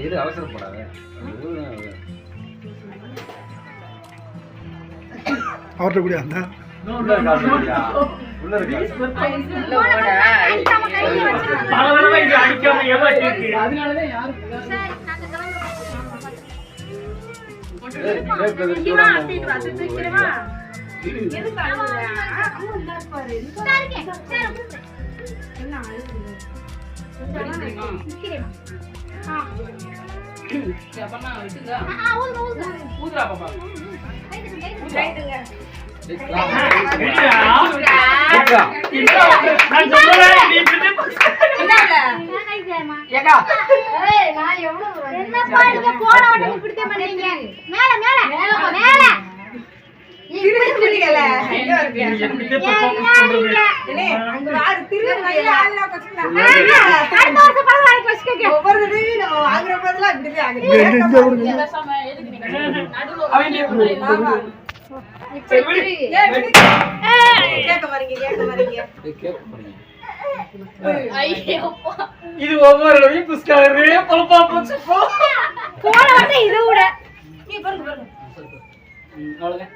இது அவசரப்படாத. அவர்கிட்ட கூட அந்த உள்ள இருக்கா அதனாலதான் யாரும் இது ஒவ்வொரு புஸ்காரே பொலப்பா போச்சு போன வந்து இது கூட அவ்வளவுதான்.